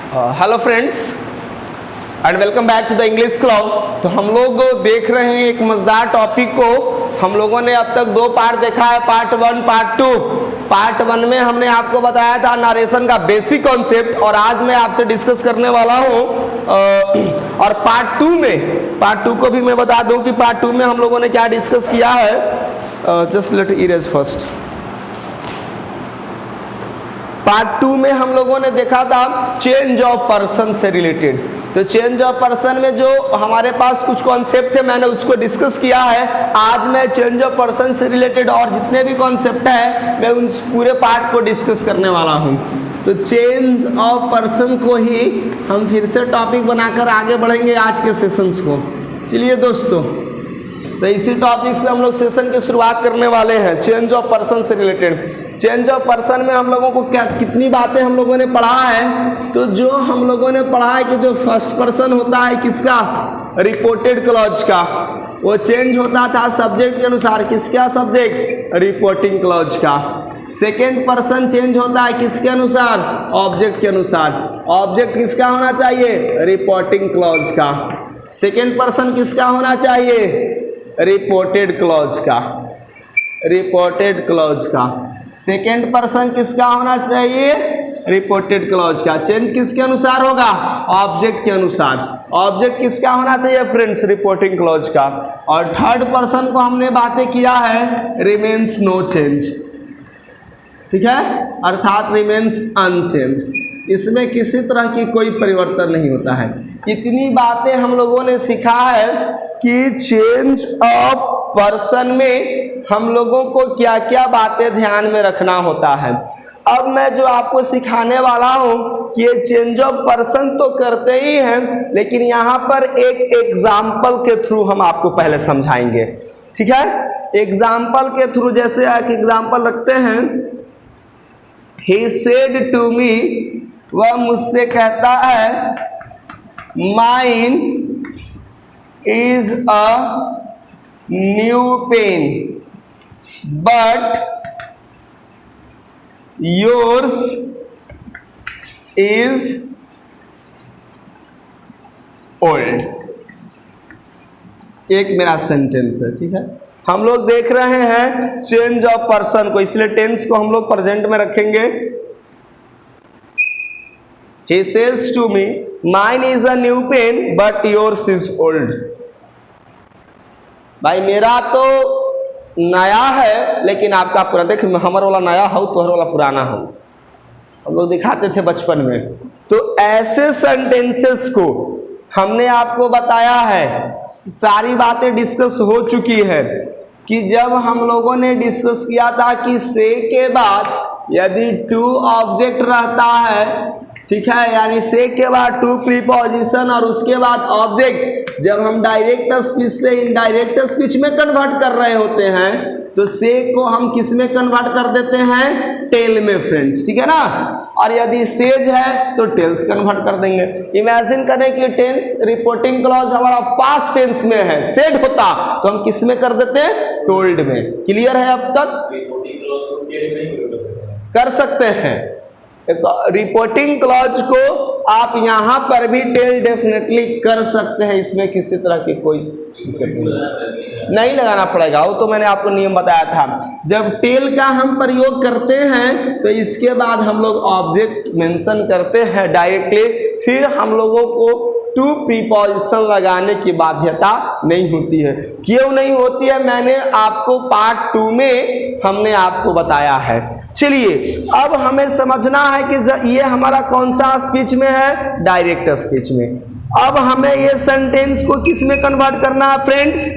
Hello friends and welcome back to the English club. तो हम लोग देख रहे हैं एक मजेदार टॉपिक को। हम लोगों ने अब तक दो पार्ट देखा है, पार्ट 1 पार्ट 2। पार्ट 1 में हमने आपको बताया था नरेशन का बेसिक कॉन्सेप्ट, और आज मैं आपसे डिस्कस करने वाला हूँ। और पार्ट 2 को भी मैं बता दूं कि पार्ट 2 में हम लोगों ने क्या डिस्कस किया है। Just let erase first. Part 2 में हम लोगों ने देखा था चेंज ऑफ पर्सन से रिलेटेड। तो चेंज ऑफ पर्सन में जो हमारे पास कुछ कॉन्सेप्ट थे मैंने उसको डिस्कस किया है। आज मैं चेंज ऑफ पर्सन से रिलेटेड और जितने भी कॉन्सेप्ट हैं मैं उन पूरे पार्ट को डिस्कस करने वाला हूं। तो चेंज ऑफ पर्सन को ही हम फिर से टॉपिक बनाकर आगे बढ़ेंगे आज के सेशंस को। चलिए दोस्तों, तो इसी टॉपिक से हम लोग सेशन की शुरुआत करने वाले हैं, चेंज ऑफ पर्सन से रिलेटेड। चेंज ऑफ पर्सन में हम लोगों को कितनी बातें हम लोगों ने पढ़ा है। तो जो हम लोगों ने पढ़ा है कि जो फर्स्ट पर्सन होता है किसका, रिपोर्टेड क्लॉज का, वो चेंज होता था सब्जेक्ट के अनुसार। किसका सब्जेक्ट, रिपोर्टिंग क्लॉज का। सेकेंड पर्सन चेंज होता है किसके अनुसार, ऑब्जेक्ट के अनुसार। ऑब्जेक्ट किसका होना चाहिए, रिपोर्टिंग क्लॉज का। सेकेंड पर्सन किसका होना चाहिए, रिपोर्टेड क्लॉज का। रिपोर्टेड क्लॉज का सेकेंड पर्सन किसका होना चाहिए, रिपोर्टेड क्लॉज का। चेंज किसके अनुसार होगा, ऑब्जेक्ट के अनुसार। ऑब्जेक्ट किसका होना चाहिए फ्रेंड्स, रिपोर्टिंग क्लॉज का। और थर्ड पर्सन को हमने बातें किया है रिमेन्स नो चेंज, ठीक है, अर्थात रिमेन्स अनचेंज्ड। इसमें किसी तरह की कोई परिवर्तन नहीं होता है। इतनी बातें हम लोगों ने सीखा है कि चेंज ऑफ पर्सन में हम लोगों को क्या क्या बातें ध्यान में रखना होता है। अब मैं जो आपको सिखाने वाला हूं कि ये चेंज ऑफ पर्सन तो करते ही हैं, लेकिन यहाँ पर एक एग्जाम्पल के थ्रू हम आपको पहले समझाएंगे, ठीक है। एग्जाम्पल के थ्रू, जैसे एक एग्जाम्पल रखते हैं, he said to me, वह मुझसे कहता है, mine is a new pen but yours is old। एक मेरा सेंटेंस है, ठीक है। हम लोग देख रहे हैं चेंज ऑफ पर्सन को, इसलिए टेंस को हम लोग प्रेजेंट में रखेंगे। He says to me, mine is a new pen but yours is old। भाई मेरा तो नया है लेकिन आपका पुराना। देख, हमारा वाला नया हो तोहर वाला पुराना हो, हम लोग दिखाते थे बचपन में। तो ऐसे सेंटेंसेस को हमने आपको बताया है, सारी बातें डिस्कस हो चुकी है कि जब हम लोगों ने डिस्कस किया था कि से के बाद यदि टू ऑब्जेक्ट रहता है, ठीक है, यानी से के बाद टू प्रीपोजिशन और उसके बाद ऑब्जेक्ट, जब हम डायरेक्ट स्पीच से इनडायरेक्ट स्पीच में कन्वर्ट कर रहे होते हैं तो से को हम किस में कन्वर्ट कर देते हैं, टेल में फ्रेंड्स, ठीक है ना। और यदि सेज है तो टेल्स कन्वर्ट कर देंगे। इमेजिन करें कि टेंस रिपोर्टिंग क्लॉज हमारा पास्ट टेंस में है, सेड होता तो हम किस में कर देते हैं, टोल्ड में। क्लियर है अब तक, कर सकते हैं। रिपोर्टिंग क्लॉज को आप यहां पर भी टेल डेफिनेटली कर सकते हैं, इसमें किसी तरह की कोई नहीं लगाना पड़ेगा। वो तो मैंने आपको नियम बताया था। जब टेल का हम प्रयोग करते हैं तो इसके बाद हम लोग ऑब्जेक्ट मेंशन करते हैं डायरेक्टली, फिर हम लोगों को टू प्रीपोजिशन लगाने की बाध्यता नहीं होती है। क्यों नहीं होती है, मैंने आपको पार्ट 2 में हमने आपको बताया है। चलिए अब हमें समझना है कि ये हमारा कौन सा स्पीच में है, डायरेक्ट स्पीच में। अब हमें ये सेंटेंस को किस में कन्वर्ट करना है फ्रेंड्स,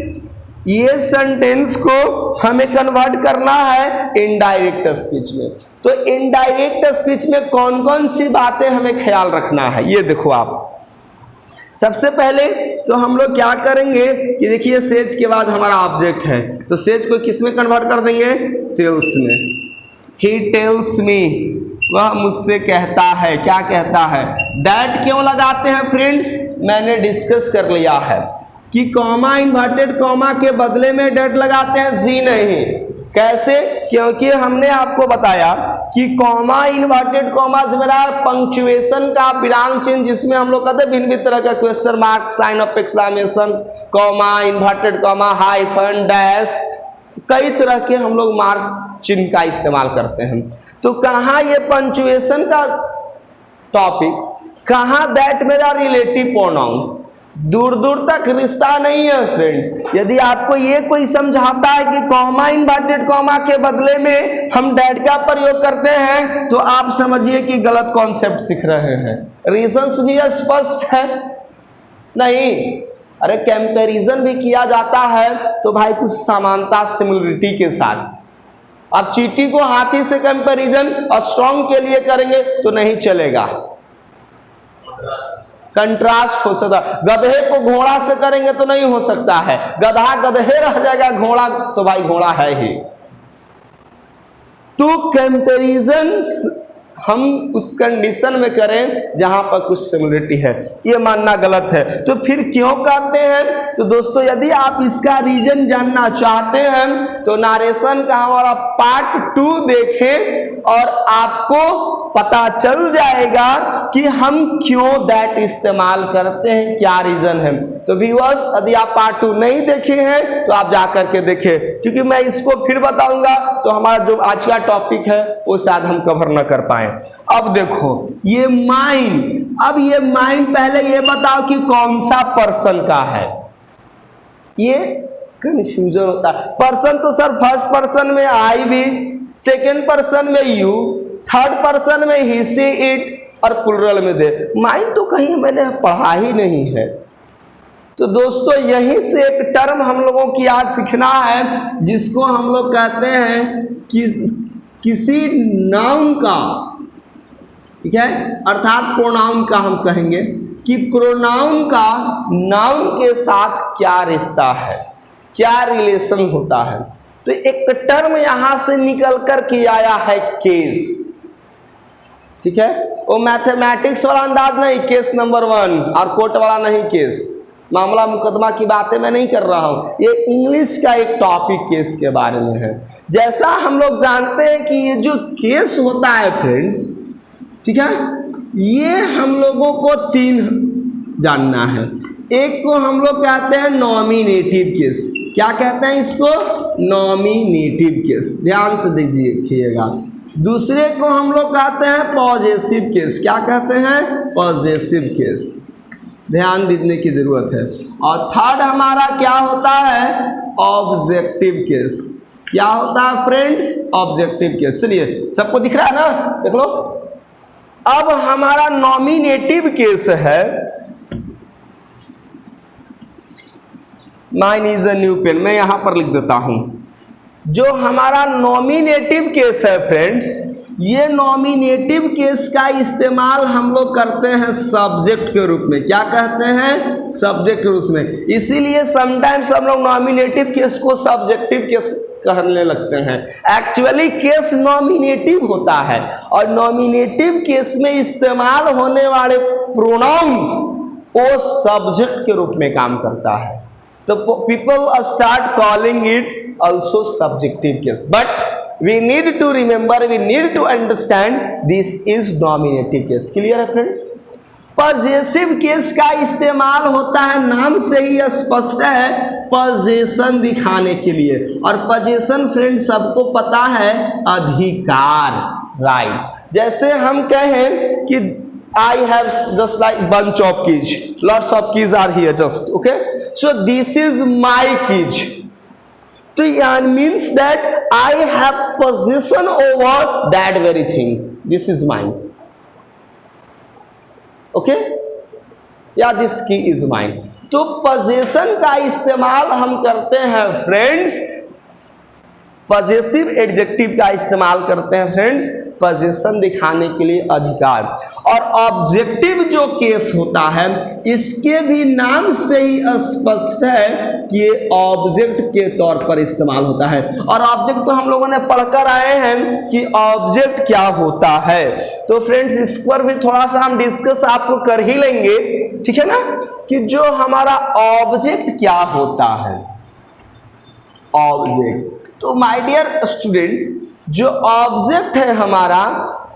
ये सेंटेंस को हमें कन्वर्ट करना है इनडायरेक्ट स्पीच में। तो इनडायरेक्ट स्पीच में कौन कौन सी बातें हमें ख्याल रखना है, ये देखो आप। सबसे पहले तो हम लोग क्या करेंगे कि देखिए सेज के बाद हमारा ऑब्जेक्ट है, तो सेज को किस में कन्वर्ट कर देंगे, टेल्स में। ही टेल्स मी, वह मुझसे कहता है। क्या कहता है, दैट क्यों लगाते हैं फ्रेंड्स, मैंने डिस्कस कर लिया है कि कॉमा इन्वर्टेड कॉमा के बदले में डैट लगाते हैं, जी नहीं। कैसे, क्योंकि हमने आपको बताया कि कॉमा, इन्वर्टेड कॉमास मेरा पंक्चुएशन का विराम चिन्ह, जिसमें हम लोग कहते हैं भिन्न भिन्न तरह का question mark, sign of exclamation, comma, inverted comma, hyphen, dash, कई तरह के हम लोग मार्क्स चिन्ह का इस्तेमाल करते हैं। तो कहाँ ये पंक्चुएशन का टॉपिक, कहाँ दैट मेरा रिलेटिव प्रोनाउन, दूर दूर तक रिश्ता नहीं है फ्रेंड्स। यदि आपको ये कोई समझाता है कि कॉमा, इन्वर्टेड कॉमा के बदले में हम डैट का प्रयोग करते हैं, तो आप समझिए कि गलत कॉन्सेप्ट सीख रहे हैं। रीजंस भी स्पष्ट है नहीं। अरे कंपैरिजन भी किया जाता है तो भाई कुछ समानता, सिमिलरिटी के साथ। आप चींटी को हाथी से कंपैरिजन और स्ट्रॉन्ग के लिए करेंगे तो नहीं चलेगा, कंट्रास्ट हो सकता। गधे को घोड़ा से करेंगे तो नहीं हो सकता है, गधा गधे रह जाएगा, घोड़ा तो भाई घोड़ा है ही। तो कंपैरिजंस हम उस कंडीशन में करें जहां पर कुछ सिमिलरिटी है, ये मानना गलत है। तो फिर क्यों कहते हैं? तो दोस्तों यदि आप इसका रीजन जानना चाहते हैं तो नारेशन का हमारा पार्ट 2 देखें और आपको पता चल जाएगा कि हम क्यों दैट इस्तेमाल करते हैं, क्या रीजन है। तो व्यूअर्स यदि आप पार्ट 2 नहीं देखे हैं तो आप जाकर के देखें, क्योंकि मैं इसको फिर बताऊंगा तो हमारा जो आज का टॉपिक है वो शायद हम कवर न कर पाए। अब देखो ये माइंड, अब ये माइंड पहले ये बताओ कि कौन सा पर्सन का है, ये कंफ्यूजन होता है। पर्सन तो सर फर्स्ट पर्सन में आई भी, सेकेंड पर्सन में यू, थर्ड पर्सन में ही, सी, इट और प्लुरल में दे। माइंड तो कहीं मैंने पढ़ा ही नहीं है। तो दोस्तों यहीं से एक टर्म हम लोगों की आज सीखना है जिसको हम लोग कहते हैं कि किसी नाउन का, ठीक है, अर्थात प्रोनाउन का हम कहेंगे कि प्रोनाउन का नाउन के साथ क्या रिश्ता है, क्या रिलेशन होता है। तो एक टर्म यहां से निकल कर के आया है केस, ठीक है, वो मैथमेटिक्स वाला अंदाज नहीं, केस नंबर 1 और कोर्ट वाला नहीं, केस मामला मुकदमा की बातें मैं नहीं कर रहा हूं, ये इंग्लिश का एक टॉपिक केस के बारे में है। जैसा हम लोग जानते हैं कि ये जो केस होता है फ्रेंड्स, ठीक है, ये हम लोगों को 3 जानना है। एक को हम लोग कहते हैं नॉमिनेटिव केस, क्या कहते हैं इसको? नॉमिनेटिव केस, ध्यान से देखिएगा। दूसरे को हम लोग कहते हैं पॉजेसिव केस, क्या कहते हैं? पॉजेसिव केस, ध्यान देने की जरूरत है। और थर्ड हमारा क्या होता है? Objective case. क्या होता है फ्रेंड्स? Objective case. चलिए सबको दिख रहा है ना, देख लो। अब हमारा नॉमिनेटिव केस है, mine is a new pen, मैं यहां पर लिख देता हूं। जो हमारा नॉमिनेटिव केस है फ्रेंड्स, ये नॉमिनेटिव केस का इस्तेमाल हम लोग करते हैं सब्जेक्ट के रूप में। क्या कहते हैं? सब्जेक्ट के रूप में। इसीलिए समटाइम्स हम लोग नॉमिनेटिव केस को सब्जेक्टिव केस कहने लगते हैं। एक्चुअली केस नॉमिनेटिव होता है और नॉमिनेटिव केस में इस्तेमाल होने वाले प्रोनाउंस वो सब्जेक्ट के रूप में काम करता है। तो people start calling it also subjective case, but we need to remember, we need to understand this is nominative case. Clear है फ्रेंड्स? पॉजेसिव केस का इस्तेमाल होता है, नाम से ही स्पष्ट है, पॉजेशन दिखाने के लिए। और पॉजेशन फ्रेंड्स सबको पता है, अधिकार, राइट। जैसे हम कहें कि I have just like bunch of keys, lots of keys are here just, okay, so this is my keys. So it means that I have possession over that very things. This is mine. Okay? Yeah, this key is mine. तो possession का इस्तेमाल हम करते हैं friends, possessive adjective का इस्तेमाल करते हैं फ्रेंड्स, पॉजेशन दिखाने के लिए, अधिकार। और ऑब्जेक्टिव जो केस होता है, इसके भी नाम से ही स्पष्ट है कि ये ऑब्जेक्ट के तौर पर इस्तेमाल होता है। और ऑब्जेक्ट तो हम लोगों ने पढ़कर आए हैं कि ऑब्जेक्ट क्या होता है। तो फ्रेंड्स इस पर भी थोड़ा सा हम डिस्कस आपको कर ही लेंगे, ठीक है ना, कि जो हमारा ऑब्जेक्ट क्या होता है, ऑब्जेक्ट। तो माय डियर स्टूडेंट्स, जो ऑब्जेक्ट है हमारा,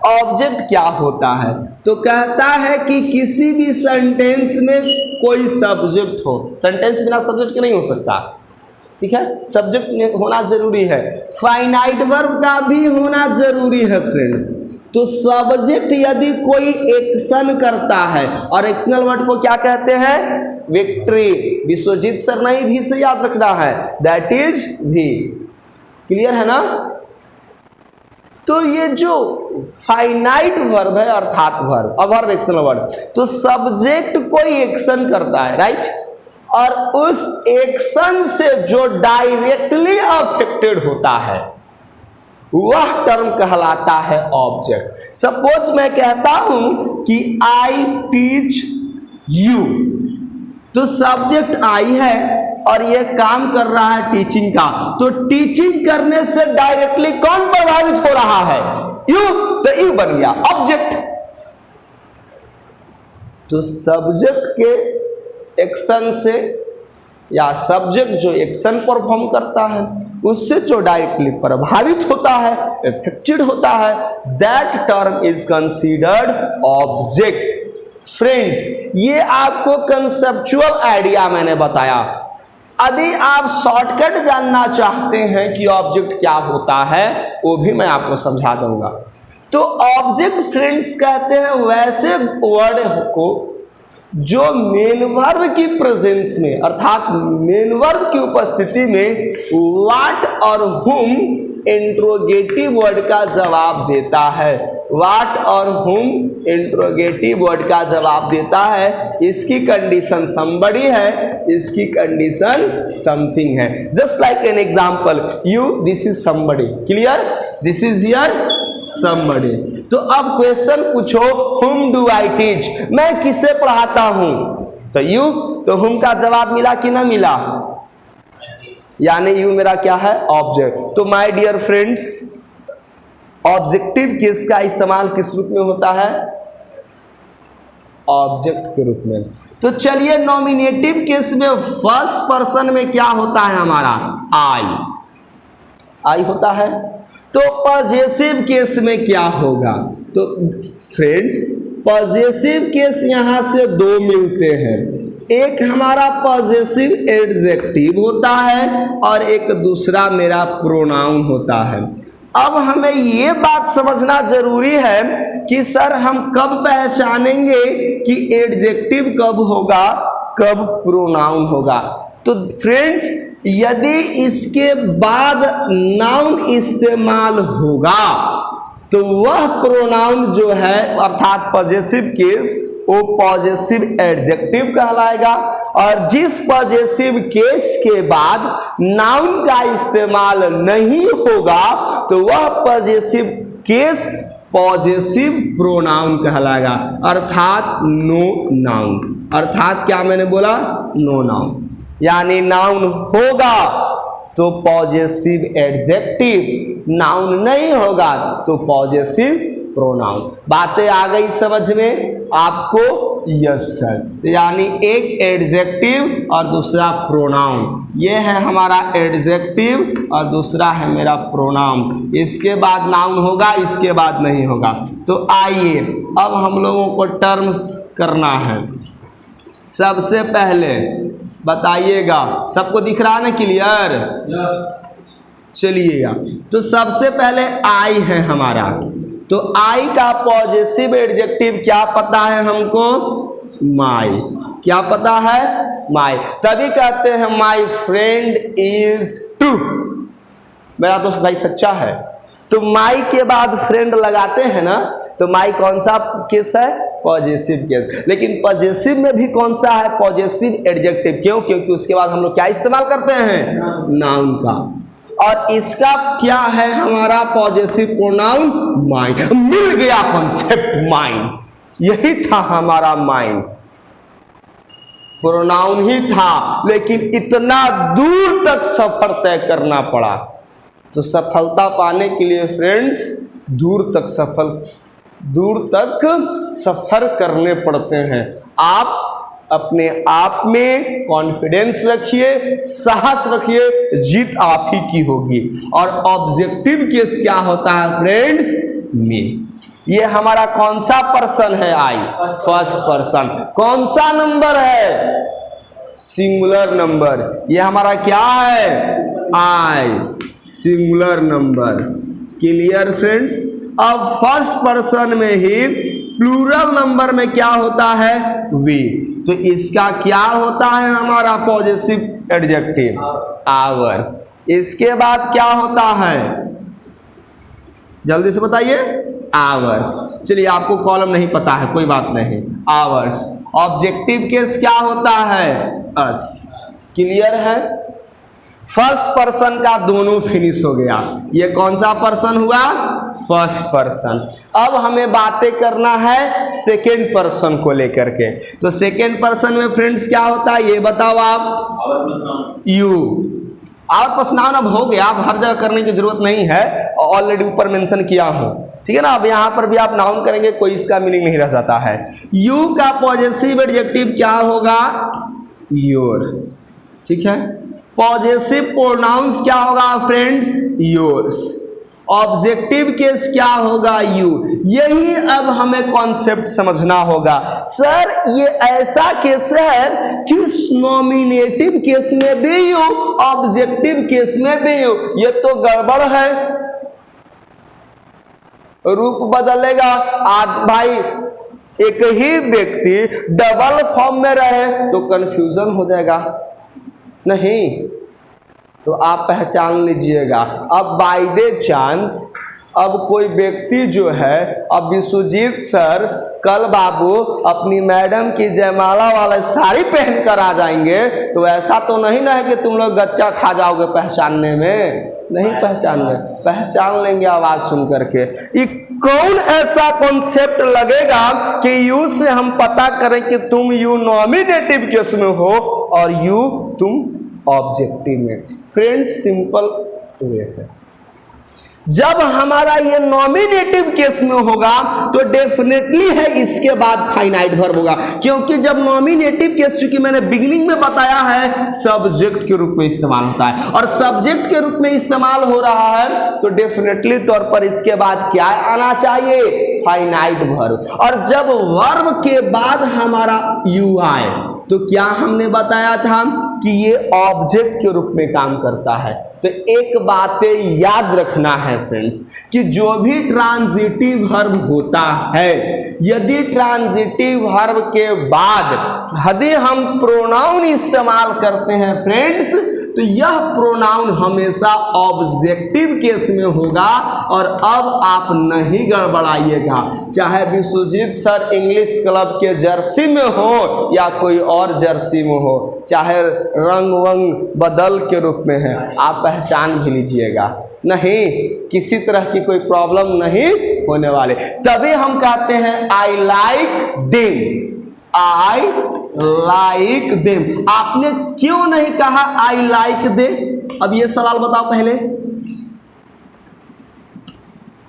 ऑब्जेक्ट क्या होता है? तो कहता है कि किसी भी सेंटेंस में कोई सब्जेक्ट हो। सेंटेंस बिना सब्जेक्ट के नहीं हो सकता, ठीक है, सब्जेक्ट होना जरूरी है। फाइनाइट वर्ब का भी होना जरूरी है फ्रेंड्स। तो सब्जेक्ट यदि कोई एक्शन करता है, और एक्शनल वर्ड को क्या कहते हैं? विक्ट्री। विश्वजीत सर नहीं, भी से याद रखना है, दैट इज भी। क्लियर है ना? तो ये जो फाइनाइट वर्ब है अर्थात वर्ब, अवर्ब एक्शनल वर्ड, तो सब्जेक्ट कोई एक्शन करता है, राइट, और उस एक्शन से जो डायरेक्टली अफेक्टेड होता है वह टर्म कहलाता है ऑब्जेक्ट। सपोज मैं कहता हूं कि आई टीच यू, तो सब्जेक्ट आई है और यह काम कर रहा है टीचिंग का, तो टीचिंग करने से डायरेक्टली कौन प्रभावित हो रहा है? यू, तो यू बन गया ऑब्जेक्ट। तो सब्जेक्ट के एक्शन से, या सब्जेक्ट जो एक्शन परफॉर्म करता है उससे जो डायरेक्टली प्रभावित होता है, इफेक्टेड होता है, that term is considered object. Friends, ये आपको कंसेप्चुअल आइडिया मैंने बताया। यदि आप शॉर्टकट जानना चाहते हैं कि ऑब्जेक्ट क्या होता है, वो भी मैं आपको समझा दूंगा। तो ऑब्जेक्ट फ्रेंड्स कहते हैं वैसे वर्ड को जो मेन वर्ब की प्रेजेंस में, अर्थात मेन वर्ब की उपस्थिति में व्हाट और हुम इंट्रोगेटिव वर्ड का जवाब देता है। व्हाट और हुम इंट्रोगेटिव वर्ड का जवाब देता है। इसकी कंडीशन समबडी है, इसकी कंडीशन समथिंग है। Just like an example, you, this is somebody. Clear? This is here somebody. तो अब क्वेश्चन पूछो, हुम डू आई टीच, मैं किसे पढ़ाता हूं? तो यू, तो हुम का जवाब मिला कि ना मिला? यानी यू मेरा क्या है? ऑब्जेक्ट। तो my dear friends, objective case का इस्तेमाल किस रूप में होता है? ऑब्जेक्ट के रूप में। तो चलिए, नॉमिनेटिव केस में फर्स्ट पर्सन में क्या होता है हमारा? आई, आई होता है। तो पॉजेसिव केस में क्या होगा? तो फ्रेंड्स, पॉजेसिव केस यहां से दो मिलते हैं। एक हमारा पॉजेसिव एडजेक्टिव होता है और एक दूसरा मेरा प्रोनाउन होता है। अब हमें ये बात समझना जरूरी है कि सर हम कब पहचानेंगे कि एडजेक्टिव कब होगा, कब प्रोनाउन होगा? तो फ्रेंड्स, यदि इसके बाद नाउन इस्तेमाल होगा तो वह प्रोनाउन जो है अर्थात पॉजेसिव केस, वो पॉजेसिव एडजेक्टिव कहलाएगा। और जिस पॉजेसिव केस के बाद नाउन का इस्तेमाल नहीं होगा तो वह पॉजेसिव केस पॉजेसिव प्रोनाउन कहलाएगा, अर्थात नो नाउन। अर्थात क्या मैंने बोला? No noun. यानी नाउन होगा तो पॉजेसिव एडजेक्टिव, नाउन नहीं होगा तो पॉजेसिव प्रोनाउन। बातें आ गई समझ में आपको? Yes sir. तो यानी एक एडजेक्टिव और दूसरा प्रोनाउन, ये है हमारा एडजेक्टिव और दूसरा है मेरा प्रोनाउन। इसके बाद नाउन होगा, इसके बाद नहीं होगा। तो आइए अब हम लोगों को टर्म करना है। सबसे पहले बताइएगा, सबको दिख रहा है ना? क्लियर? चलिएगा, तो सबसे पहले आई है हमारा। तो आई का पॉजेसिव एडजेक्टिव क्या पता है हमको? माई। क्या पता है? माई। तभी कहते हैं माई फ्रेंड इज ट्रू, मेरा दोस्त भाई सच्चा है। तो माई के बाद फ्रेंड लगाते हैं ना, तो माई कौन सा केस है? Possessive case. लेकिन पॉजेसिव में भी कौन सा है? Possessive adjective. क्यों? क्योंकि उसके बाद हम लोग क्या इस्तेमाल करते हैं? नाउन का। और इसका क्या है हमारा पॉजेसिव प्रोनाउन? माइंड। मिल गया कॉन्सेप्ट माइंड, यही था हमारा माइंड, प्रोनाउन ही था, लेकिन इतना दूर तक सफर तय करना पड़ा। तो सफलता पाने के लिए फ्रेंड्स दूर तक सफर करने पड़ते हैं। आप अपने आप में कॉन्फिडेंस रखिए, साहस रखिए, जीत आप ही की होगी। और ऑब्जेक्टिव केस क्या होता है फ्रेंड्स? में। ये हमारा कौन सा पर्सन है? आई, फर्स्ट पर्सन। कौन सा नंबर है? Singular number. ये हमारा क्या है? आई, सिंगुलर नंबर। Clear friends? अब फर्स्ट पर्सन में ही प्लूरल नंबर में क्या होता है? वी। तो इसका क्या होता है? हमारा पॉजिटिव एडजेक्टिव आवर। इसके बाद क्या होता है? जल्दी से बताइए। आवर्स। चलिए, आपको कॉलम नहीं पता है, कोई बात नहीं। आवर्स। ऑब्जेक्टिव केस क्या होता है? अस। क्लियर है? फर्स्ट पर्सन का दोनों फिनिश हो गया। ये कौन सा पर्सन हुआ? First person. अब हमें बातें करना है सेकेंड पर्सन को लेकर के। तो सेकेंड पर्सन में फ्रेंड्स क्या होता है ये बताओ आप। यू। और प्रश्नाउन अब हो गया, अब हर जगह करने की जरूरत नहीं है, ऑलरेडी ऊपर मेंशन किया हूं, ठीक है ना। अब यहां पर भी आप नाउन करेंगे, कोई इसका मीनिंग नहीं रह जाता है। यू का पॉजेसिव एडजेक्टिव क्या होगा? योर। ठीक है। पॉजेसिव प्रोनाउंस क्या होगा फ्रेंड्स? योर्स। ऑब्जेक्टिव केस क्या होगा? यू। यही अब हमें कॉन्सेप्ट समझना होगा। सर ये ऐसा केस है कि नॉमिनेटिव केस में भी यू, ऑब्जेक्टिव केस में भी यू, ये तो गड़बड़ है, रूप बदलेगा। आज भाई एक ही व्यक्ति डबल फॉर्म में रहे तो कंफ्यूजन हो जाएगा, नहीं तो आप पहचान लीजिएगा। अब बाय द चांस अब कोई व्यक्ति जो है, अब विश्वजीत सर कल बाबू अपनी मैडम की जयमाला वाला साड़ी पहन कर आ जाएंगे, तो ऐसा तो नहीं ना है कि तुम लोग गच्चा खा जाओगे पहचानने में? नहीं पहचान लेंगे आवाज सुन करके। कौन ऐसा कॉन्सेप्ट लगेगा कि यू से हम पता करें कि तुम यू नॉमिनेटिव केस में हो और यू तुम ऑब्जेक्टिव में? फ्रेंड्स सिंपल वे है। जब हमारा ये नॉमिनेटिव केस में होगा तो डेफिनेटली है इसके बाद फाइनाइट वर्ब होगा, क्योंकि जब नॉमिनेटिव केस, चूंकि मैंने बिगिनिंग में बताया है, सब्जेक्ट के रूप में इस्तेमाल होता है और सब्जेक्ट के रूप में इस्तेमाल हो रहा है तो डेफिनेटली तौर पर इसके बाद क्या आना चाहिए? Finite verb. और जब वर्ब के बाद हमारा यू आए तो क्या हमने बताया था कि ये ऑब्जेक्ट के रूप में काम करता है। तो एक बातें याद रखना है फ्रेंड्स कि जो भी ट्रांजिटिव वर्ब होता है, यदि ट्रांजिटिव वर्ब के बाद यदि हम प्रोनाउन इस्तेमाल करते हैं फ्रेंड्स, तो यह प्रोनाउन हमेशा ऑब्जेक्टिव केस में होगा। और अब आप नहीं गड़बड़ाइएगा, चाहे विश्वजीत सर इंग्लिश क्लब के जर्सी में हो या कोई और जर्सी में हो, चाहे रंग वंग बदल के रूप में है, आप पहचान भी लीजिएगा, नहीं किसी तरह की कोई प्रॉब्लम नहीं होने वाले। तभी हम कहते हैं I like them, I like them. आपने क्यों नहीं कहा आई लाइक दे? अब ये सवाल बताओ पहले,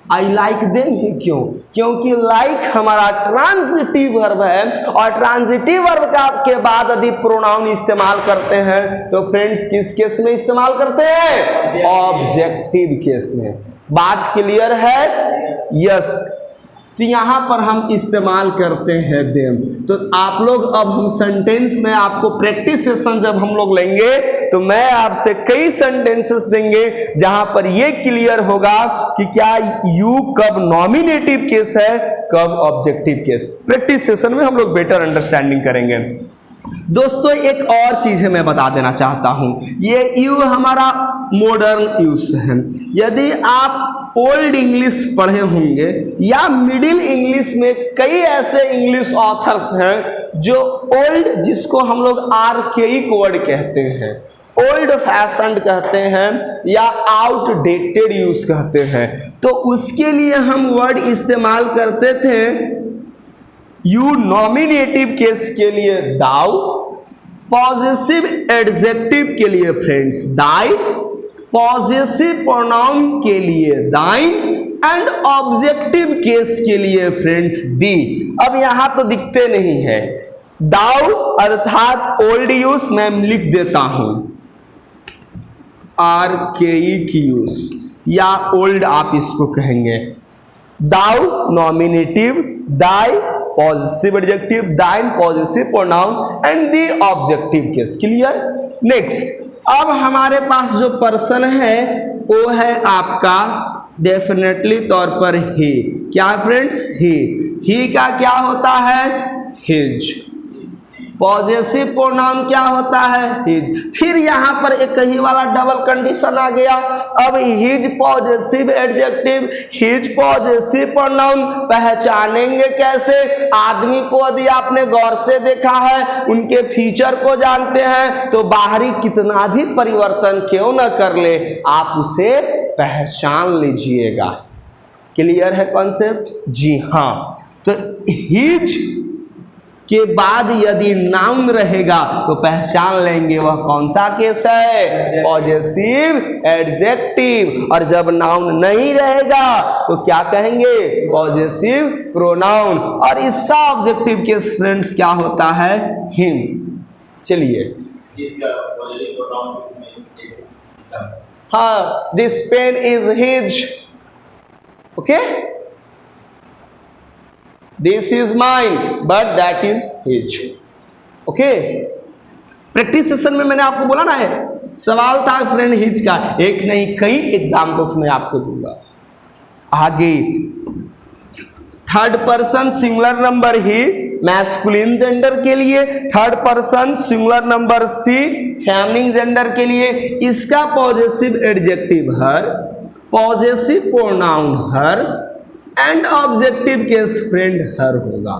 आई लाइक देम ही क्यों? क्योंकि लाइक हमारा ट्रांजिटिव वर्ब है और ट्रांजिटिव वर्ब का के बाद यदि प्रोनाउन इस्तेमाल करते हैं तो फ्रेंड्स किस केस में इस्तेमाल करते हैं? ऑब्जेक्टिव केस में। बात क्लियर है? यस। तो यहां पर हम इस्तेमाल करते हैं देम। तो आप लोग, अब हम सेंटेंस में आपको प्रैक्टिस सेशन जब हम लोग लेंगे तो मैं आपसे कई सेंटेंसेस देंगे जहां पर ये क्लियर होगा कि क्या यू कब नॉमिनेटिव केस है, कब ऑब्जेक्टिव केस। प्रैक्टिस सेशन में हम लोग बेटर अंडरस्टैंडिंग करेंगे। दोस्तों एक और चीज है मैं बता देना चाहता हूं, ये यू हमारा मॉडर्न यूज है। यदि आप ओल्ड इंग्लिश पढ़े होंगे या मिडिल इंग्लिश में कई ऐसे इंग्लिश ऑथर्स हैं जो ओल्ड, जिसको हम लोग आर्केइक वर्ड कहते हैं, ओल्ड फैशन्ड कहते हैं या आउटडेटेड यूज कहते हैं, तो उसके लिए हम वर्ड इस्तेमाल करते थे यू नॉमिनेटिव केस के लिए दाउ, पॉजेसिव एडजेक्टिव के लिए फ्रेंड्स दाई, पॉजेसिव प्रोनाउन के लिए दाइन एंड ऑब्जेक्टिव केस के लिए फ्रेंड्स दी। अब यहां तो दिखते नहीं है, दाउ अर्थात ओल्ड यूज मैं लिख देता हूं, आर्केइक यूज या ओल्ड आप इसको कहेंगे। दाउ नॉमिनेटिव, दाई पॉजिटिव एडजेक्टिव, दाइन positive pronoun and the objective case. Clear? Next, अब हमारे पास जो पर्सन है वो है आपका डेफिनेटली तौर पर ही। क्या फ्रेंड्स? ही का क्या होता है? हिज। पॉजेसिव प्रोनाउन क्या होता है? हिज। फिर यहां पर एक ही वाला डबल कंडीशन आ गया। अब his possessive adjective, his possessive pronoun पहचानेंगे कैसे? आदमी को यदि आपने गौर से देखा है, उनके फीचर को जानते हैं, तो बाहरी कितना भी परिवर्तन क्यों न कर ले, आप उसे पहचान लीजिएगा। क्लियर है कॉन्सेप्ट? जी हाँ। तो हिज के बाद यदि नाउन रहेगा तो पहचान लेंगे वह कौन सा केस है? Possessive adjective. और जब नाउन नहीं रहेगा तो क्या कहेंगे? Possessive pronoun. और इसका ऑब्जेक्टिव केस फ्रेंड्स क्या होता है? हिम। चलिए, हाँ, this pen is his. Okay, this is mine but that is his. Okay, practice session में मैंने आपको बोला ना है, सवाल था फ्रेंड हिज का, एक नहीं कई एग्जाम्पल्स मैं आपको दूंगा। आगे थर्ड पर्सन सिंगुलर नंबर ही मैस्कुलिन जेंडर के लिए, third person singular number she feminine gender के लिए। इसका possessive adjective her, possessive pronoun hers and objective case friend her होगा।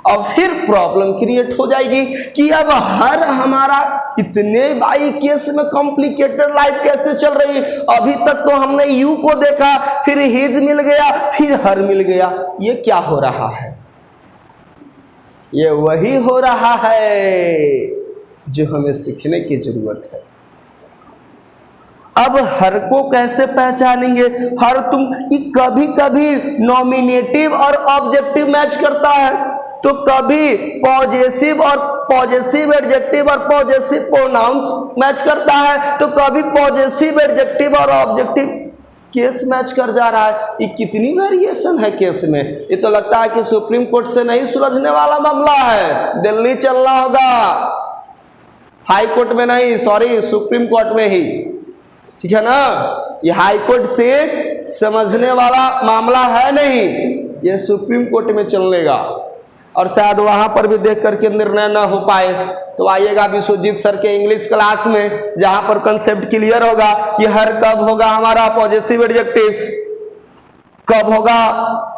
और फिर प्रॉब्लम क्रिएट हो जाएगी कि अब हर हमारा इतने भाई केस में कॉम्प्लिकेटेड लाइफ कैसे चल रही है? अभी तक तो हमने यू को देखा, फिर हिज मिल गया, फिर हर मिल गया। ये क्या हो रहा है? ये वही हो रहा है जो हमें सीखने की जरूरत है। अब हर को कैसे पहचानेंगे? हर तुम कभी कभी नॉमिनेटिव और ऑब्जेक्टिव मैच करता है, तो कभी पॉजेसिव और पॉजेसिव एडजेक्टिव और पॉजेसिव प्रोनाउन मैच करता है, तो कभी पॉजेसिव एडजेक्टिव और ऑब्जेक्टिव केस मैच कर जा रहा है। ये कितनी वेरिएशन है केस में। ये तो लगता है कि सुप्रीम कोर्ट से नहीं सुलझने वाला मामला है, दिल्ली चलना होगा, हाई कोर्ट में नहीं, सॉरी सुप्रीम कोर्ट में ही। ठीक है ना? ये हाई कोर्ट से समझने वाला मामला है नहीं, ये सुप्रीम कोर्ट में चलेगा। और शायद वहां पर भी देख करके निर्णय ना हो पाए, तो आइएगा विश्वजीत सर के इंग्लिश क्लास में, जहां पर कंसेप्ट क्लियर होगा कि हर कब होगा हमारा पॉजिटिव एडजेक्टिव, कब होगा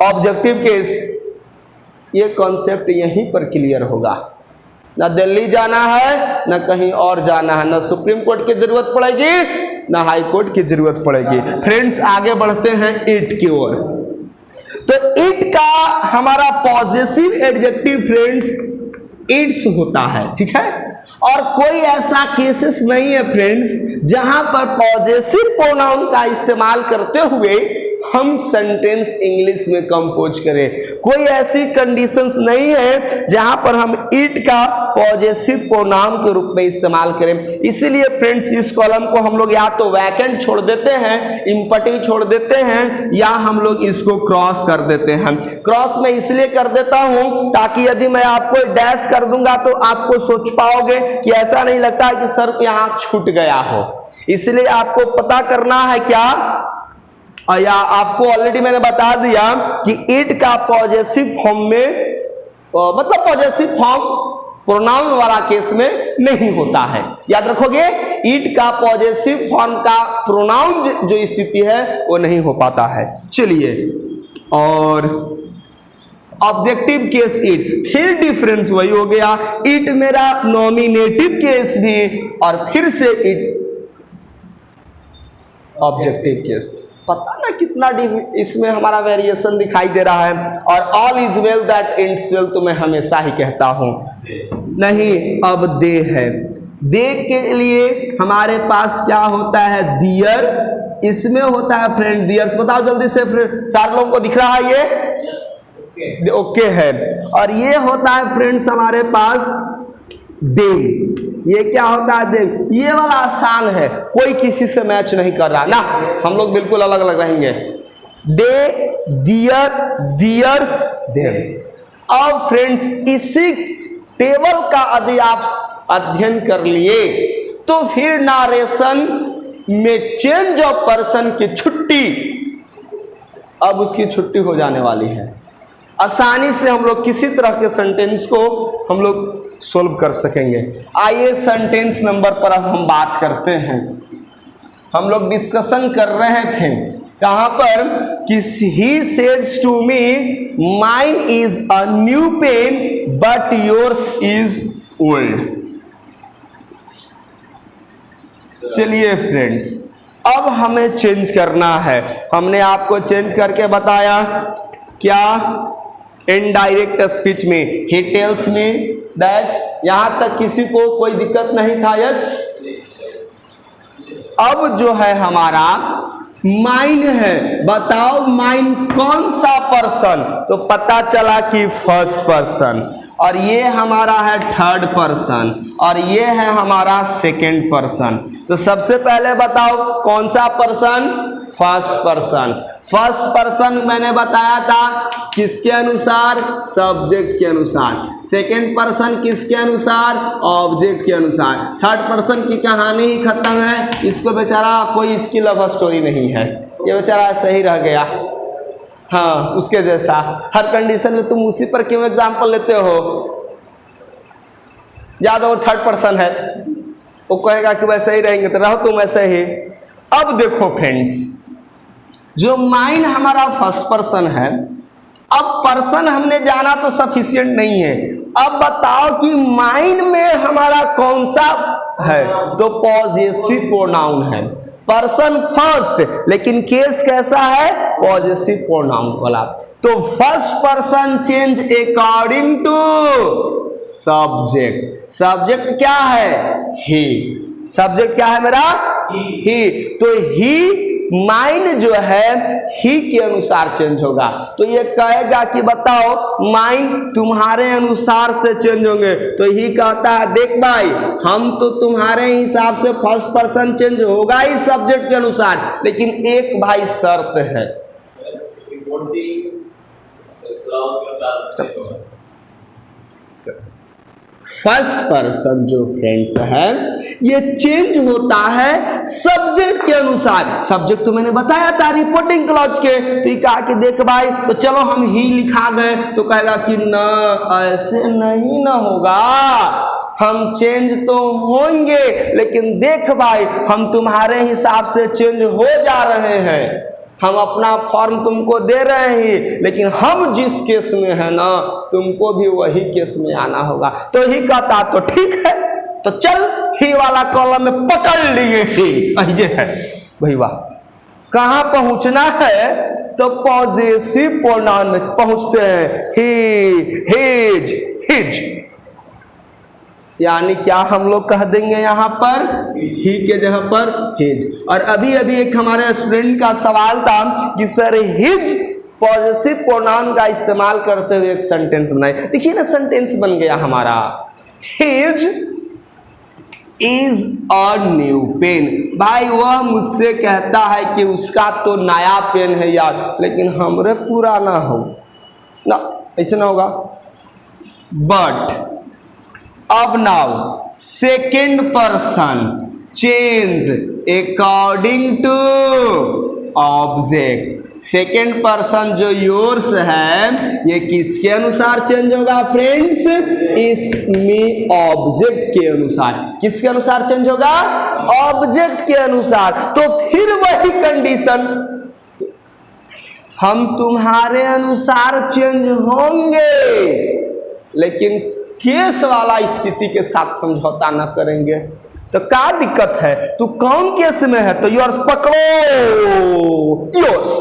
ऑब्जेक्टिव केस। ये कॉन्सेप्ट यहीं पर क्लियर होगा। ना दिल्ली जाना है, ना कहीं और जाना है, ना सुप्रीम कोर्ट की जरूरत पड़ेगी, ना हाई कोर्ट की जरूरत पड़ेगी। फ्रेंड्स आगे बढ़ते हैं इट की ओर। तो इट का हमारा पॉजेसिव एडजेक्टिव फ्रेंड्स इट्स होता है। ठीक है? और कोई ऐसा केसेस नहीं है फ्रेंड्स जहां पर पॉजेसिव प्रोनाउन का इस्तेमाल करते हुए हम सेंटेंस इंग्लिश में कंपोज करें। कोई ऐसी कंडीशंस नहीं है जहां पर हम इट का पॉजेसिव प्रोनाउन के रूप में इस्तेमाल करें। इसीलिए फ्रेंड्स इस कॉलम को हम लोग या तो वैकेंट छोड़ देते हैं, इंपटी छोड़ देते हैं, या हम लोग इसको क्रॉस कर देते हैं। क्रॉस में इसलिए कर देता हूं ताकि यदि मैं आपको डैश कर दूंगा तो आपको सोच पाओगे कि ऐसा नहीं लगता कि सर यहां छूट गया हो। इसलिए आपको पता करना है क्या, या आपको ऑलरेडी मैंने बता दिया कि इट का पॉजेसिव फॉर्म में मतलब पॉजेसिव फॉर्म प्रोनाउन वाला केस में नहीं होता है। याद रखोगे, इट का पॉजेसिव फॉर्म का प्रोनाउन जो स्थिति है वो नहीं हो पाता है। चलिए, और ऑब्जेक्टिव केस इट, फिर डिफरेंस वही हो गया, इट मेरा नॉमिनेटिव केस भी, और फिर से इट ऑब्जेक्टिव केस। पता ना कितना इसमें हमारा वेरिएशन दिखाई दे रहा है। और all is well that ends well तो मैं हमेशा ही कहता हूं, नहीं अब दे है। दे के लिए हमारे पास क्या होता है? दियर। इसमें होता है फ्रेंड दियर्स। बताओ जल्दी से फ्रेंड, सारे लोगों को दिख रहा है ये? ओके है। और ये होता है फ्रेंड्स हमारे पास देम। ये क्या होता है देम? ये वाला आसान है, कोई किसी से मैच नहीं कर रहा ना, हम लोग बिल्कुल अलग अलग रहेंगे। दे, दियर, दियर्स, देम। अब फ्रेंड्स इसी टेबल का यदि आप अध्ययन कर लिए तो फिर नारेशन में चेंज ऑफ पर्सन की छुट्टी, अब उसकी छुट्टी हो जाने वाली है। आसानी से हम लोग किसी तरह के सेंटेंस को हम लोग सोल्व कर सकेंगे। आइए सेंटेंस नंबर पर अब हम बात करते हैं। हम लोग डिस्कशन कर रहे थे कहां पर कि he says to me mine is a new pen but yours is old. चलिए फ्रेंड्स अब हमें चेंज करना है। हमने आपको चेंज करके बताया क्या? इनडायरेक्ट स्पीच में ही टेल्स मी दैट, यहां तक किसी को कोई दिक्कत नहीं था? यस। अब जो है हमारा माइन है, बताओ माइन कौन सा पर्सन? तो पता चला कि फर्स्ट पर्सन, और ये हमारा है थर्ड पर्सन, और ये है हमारा सेकंड पर्सन। तो सबसे पहले बताओ कौन सा person? First person. First person मैंने बताया था किसके अनुसार? सब्जेक्ट के अनुसार। सेकंड पर्सन किसके अनुसार? ऑब्जेक्ट के अनुसार। थर्ड पर्सन की कहानी ही खत्म है, इसको बेचारा कोई इसकी लव स्टोरी नहीं है, ये बेचारा सही रह गया। हाँ, उसके जैसा हर कंडीशन में। तुम उसी पर क्यों एग्जाम्पल लेते हो? ज्यादा वो थर्ड पर्सन है, वो कहेगा कि वैसे ही रहेंगे तो रहो तुम ऐसे ही। अब देखो फ्रेंड्स, जो माइन हमारा फर्स्ट पर्सन है, अब पर्सन हमने जाना तो सफिशिएंट नहीं है। अब बताओ कि माइन में हमारा कौन सा है? तो पॉजेसिव प्रोनाउन है। पर्सन फर्स्ट लेकिन केस कैसा है? पॉजेसिव प्रोनाउन वाला। तो first person change according to subject. Subject क्या है? ही। सब्जेक्ट क्या है मेरा? ही। तो ही माइन जो है ही के अनुसार चेंज होगा। तो ये कहेगा कि बताओ माइन तुम्हारे अनुसार से चेंज होंगे। तो ही कहता है देख भाई, हम तो तुम्हारे हिसाब से फर्स्ट पर्सन चेंज होगा ही सब्जेक्ट के अनुसार, लेकिन एक भाई शर्त है। फर्स्ट पर्सन जो फ्रेंड्स है ये चेंज होता है सब्जेक्ट के अनुसार। सब्जेक्ट तो मैंने बताया था रिपोर्टिंग क्लॉज के। तो ये कहा कि देख भाई, तो चलो हम ही लिखा गए, तो कहेगा कि ना ऐसे नहीं ना होगा, हम चेंज तो होंगे लेकिन देख भाई हम तुम्हारे हिसाब से चेंज हो जा रहे हैं, हम अपना फॉर्म तुमको दे रहे हैं, लेकिन हम जिस केस में है ना तुमको भी वही केस में आना होगा। तो ही कहता तो ठीक है, तो चल ही वाला कॉलम में पकड़ लिए ही ये है भैया। कहां पहुंचना है? तो पॉजेसिव प्रोनाउन में पहुंचते हैं। ही, हिज, हिज, यानी क्या हम लोग कह देंगे यहां पर ही के जगह पर हिज। और अभी अभी एक हमारे स्टूडेंट का सवाल था कि सर हिज पॉजेसिव प्रोनाउन का इस्तेमाल करते हुए एक सेंटेंस बनाए। देखिए ना, सेंटेंस बन गया हमारा, his is a new pen. भाई वह मुझसे कहता है कि उसका तो नया पेन है यार, लेकिन हमरे पुराना हो ना, ऐसे ना होगा। बट अब now second person change according to object. Second person जो योर्स है ये किसके अनुसार चेंज होगा फ्रेंड्स? इसमें ऑब्जेक्ट के अनुसार। किसके अनुसार चेंज होगा? ऑब्जेक्ट के अनुसार। तो फिर वही कंडीशन, हम तुम्हारे अनुसार चेंज होंगे लेकिन केस वाला स्थिति के साथ समझौता न करेंगे। तो क्या दिक्कत है? तू कौन केस में है? तो योर्स पकड़ो, योर्स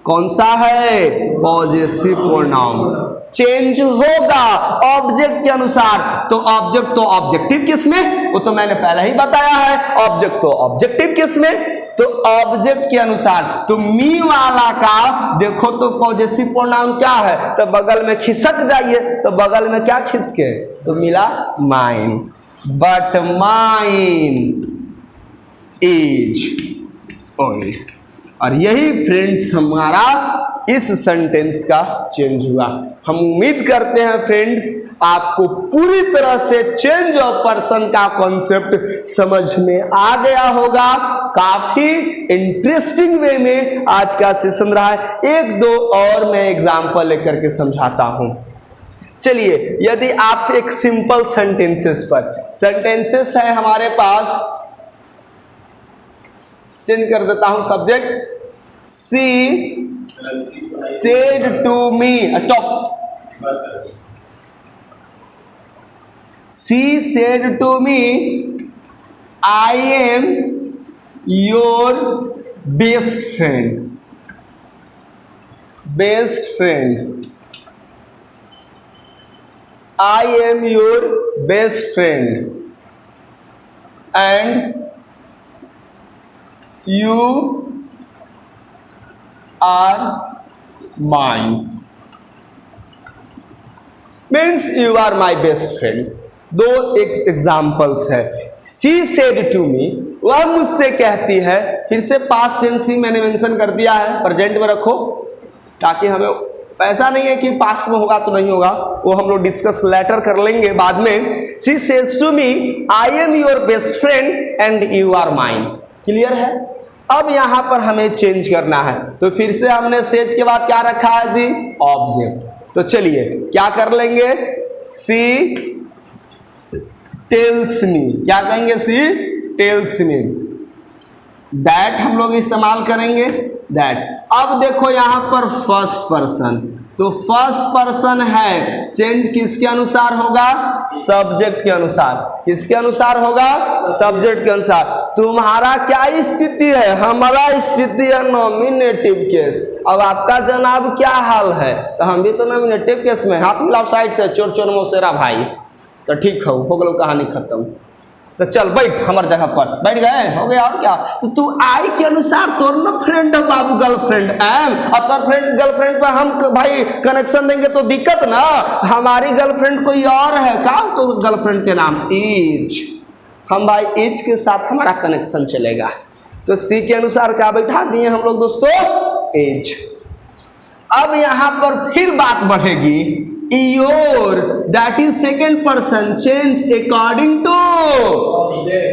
कौन सा है? Possessive pronoun. चेंज होगा ऑब्जेक्ट के अनुसार। तो ऑब्जेक्ट तो ऑब्जेक्टिव केस में, वो तो मैंने पहले ही बताया है, ऑब्जेक्ट तो ऑब्जेक्टिव केस में। तो ऑब्जेक्ट के अनुसार। तो मी वाला का देखो तो पॉजेसिव प्रोनाउन क्या है, तो बगल में खिसक जाइए, तो बगल में क्या खिसके, तो मिला mine. But mine is old. और यही फ्रेंड्स हमारा इस सेंटेंस का चेंज हुआ। हम उम्मीद करते हैं फ्रेंड्स आपको पूरी तरह से चेंज ऑफ पर्सन का कॉन्सेप्ट समझ में आ गया होगा। काफी इंटरेस्टिंग वे में आज का सेशन रहा है। एक दो और मैं एग्जांपल लेकर के समझाता हूं। चलिए, यदि आप एक सिंपल सेंटेंसेस पर, सेंटेंसेस है हमारे पास, चेंज कर देता हूं subject. She said to me, stop. She said to me I am your best friend. Best friend, I am your best friend and you are mine, means you are my best friend। दो examples है। सी said to मी, वह मुझसे कहती है, फिर से past tense ही मैंने mention कर दिया है, प्रेजेंट में रखो, ताकि हमें ऐसा नहीं है कि पास्ट में होगा तो नहीं होगा, वो हम लोग डिस्कस लेटर कर लेंगे बाद में। She says to me I am your best friend and you are mine. Clear है? अब यहां पर हमें चेंज करना है, तो फिर से हमने सेज के बाद क्या रखा है जी, ऑब्जेक्ट। तो चलिए क्या कर लेंगे, सी टेल्स मी, क्या कहेंगे, सी टेल्स मी दैट, हम लोग इस्तेमाल करेंगे दैट। अब देखो यहां पर फर्स्ट पर्सन, तो फर्स्ट पर्सन है, चेंज किसके अनुसार होगा, सब्जेक्ट के अनुसार। किसके अनुसार होगा, सब्जेक्ट के अनुसार। तुम्हारा क्या स्थिति है, हमारा स्थिति है नॉमिनेटिव केस। अब आपका जनाब क्या हाल है, तो हम भी तो नॉमिनेटिव केस में, हाथ मिलाओ साइड से, चोर चोर मौसेरा भाई, तो ठीक हो गलो, कहानी खत्म। तो चल बैठ हमार जगह पर, बैठ गए, हो गया। और क्या, तो तू आई के अनुसार तोर ना फ्रेंड है बाबू, गर्लफ्रेंड एम, और तोर फ्रेंड गर्लफ्रेंड पर हम भाई कनेक्शन देंगे तो दिक्कत ना। हमारी गर्लफ्रेंड कोई और है का, तो गर्लफ्रेंड के नाम इज, हम भाई इज के साथ हमारा कनेक्शन चलेगा। तो सी के अनुसार क्या बैठा दिए हम लोग दोस्तों, इज। अब यहां पर फिर बात बढ़ेगी, your, that is second person, change according to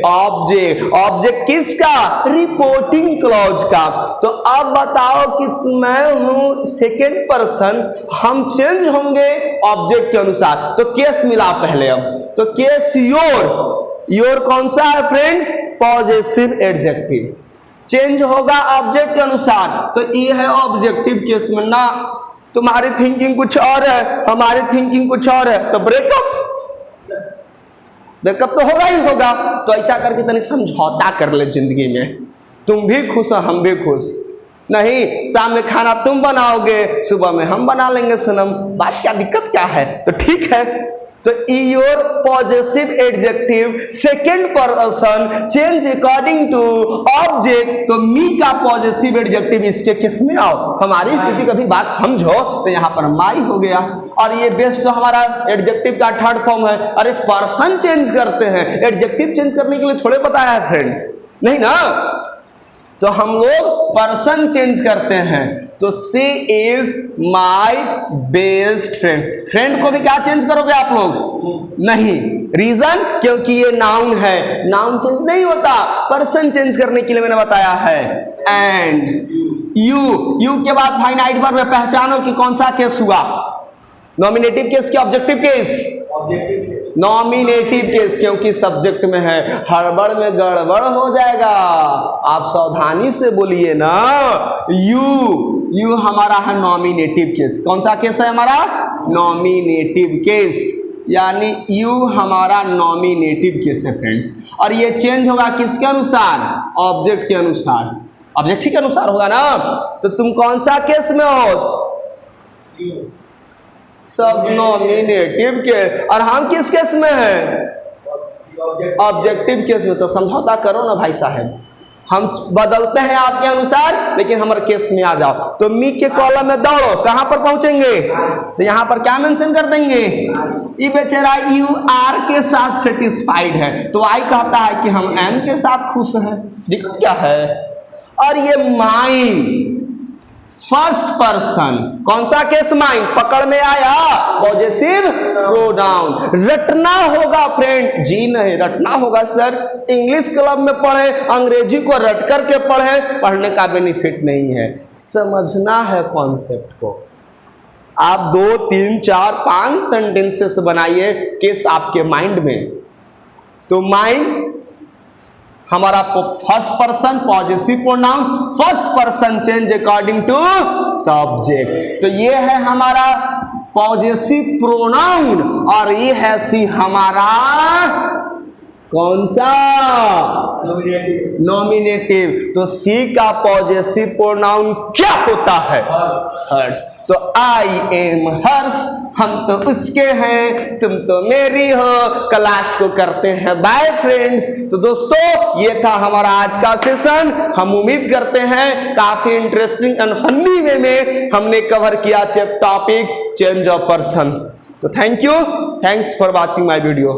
object. Object किसका, रिपोर्टिंग क्लॉज का। तो अब बताओ कि मैं हूं सेकेंड पर्सन, हम चेंज होंगे ऑब्जेक्ट के अनुसार। तो केस मिला पहले, अब तो केस योर, योर कौन सा है फ्रेंड्स, पॉजेसिव एडजेक्टिव, चेंज होगा ऑब्जेक्ट के अनुसार। तो ये है ऑब्जेक्टिव केस में ना, तुम्हारी थिंकिंग कुछ और है, हमारी थिंकिंग कुछ और है, तो ब्रेकअप, ब्रेकअप तो होगा ही होगा। तो ऐसा करके तनी समझौता कर ले जिंदगी में, तुम भी खुश हो हम भी खुश। नहीं, शाम में खाना तुम बनाओगे, सुबह में हम बना लेंगे सनम, बात क्या, दिक्कत क्या है। तो ठीक है, तो your possessive adjective second person, change according to object. तो मी का पॉजेसिव एडजेक्टिव इसके किस में आओ, हमारी स्थिति का भी बात समझो, तो यहाँ पर माई हो गया। और ये बेस्ट तो हमारा एडजेक्टिव का थर्ड फॉर्म है। अरे पर्सन चेंज करते हैं, एडजेक्टिव चेंज करने के लिए थोड़े बताया है फ्रेंड्स, नहीं ना। तो हम लोग पर्सन चेंज करते हैं, तो she is my best friend. Friend को भी क्या चेंज करोगे आप लोग, नहीं, रीजन क्योंकि ये नाउन है, नाउन चेंज नहीं होता, पर्सन चेंज करने के लिए मैंने बताया है। एंड यू, यू के बाद फाइनाइट वर्ब में पहचानो कि कौन सा केस हुआ, नॉमिनेटिव केस क्या ऑब्जेक्टिव केस, नॉमिनेटिव केस, क्योंकि सब्जेक्ट में है, हड़बड़ में गड़बड़ हो जाएगा, आप सावधानी से बोलिए ना। यू हमारा है नॉमिनेटिव केस, कौन सा केस है हमारा, नॉमिनेटिव केस, यानी यू हमारा नॉमिनेटिव केस है फ्रेंड्स। और ये चेंज होगा किसके अनुसार, ऑब्जेक्ट के अनुसार, ऑब्जेक्ट के अनुसार होगा ना। तो तुम कौन सा केस में हो, सब नॉमिनेटिव के, और हम किस केस में हैं, ऑब्जेक्टिव केस में। तो समझौता करो ना भाई साहब, हम बदलते हैं आपके अनुसार, लेकिन हमारे केस में आ जाओ। तो मी के कॉलम में दौड़ो, कहां पर पहुंचेंगे? तो यहां पर क्या मेंशन कर देंगे? ये बेचारा यू आर के साथ सेटिस्फाइड है, तो आई कहता है कि हम एम के साथ खुश हैं। दिक्कत क्या है? और ये माइंड फर्स्ट पर्सन, कौन सा केस? माइंड पकड़ में आया, पॉजेसिव प्रोनाउन। रटना होगा फ्रेंड, जी नहीं रटना होगा सर। इंग्लिश क्लब में पढ़े, अंग्रेजी को रट करके पढ़े, पढ़ने का बेनिफिट नहीं है, समझना है कॉन्सेप्ट को। आप 2, 3, 4, 5 सेंटेंसेस बनाइए केस आपके माइंड में। तो माइंड हमारा first person possessive pronoun, first person change according to subject. तो ये है हमारा पॉजेसिव प्रोनाउन, और ये है सी हमारा कौन सा? नॉमिनेटिव। तो सी का पॉजेसिव प्रोनाउन क्या होता है? हर्ष। तो आई एम हर्ष, हम तो उसके हैं, तुम तो मेरी हो। क्लास को करते हैं बाय फ्रेंड्स। तो दोस्तों ये था हमारा आज का सेशन। हम उम्मीद करते हैं काफी इंटरेस्टिंग एंड फनी वे में हमने कवर किया टॉपिक चेंज ऑफ पर्सन। तो thank you, thanks for watching my video.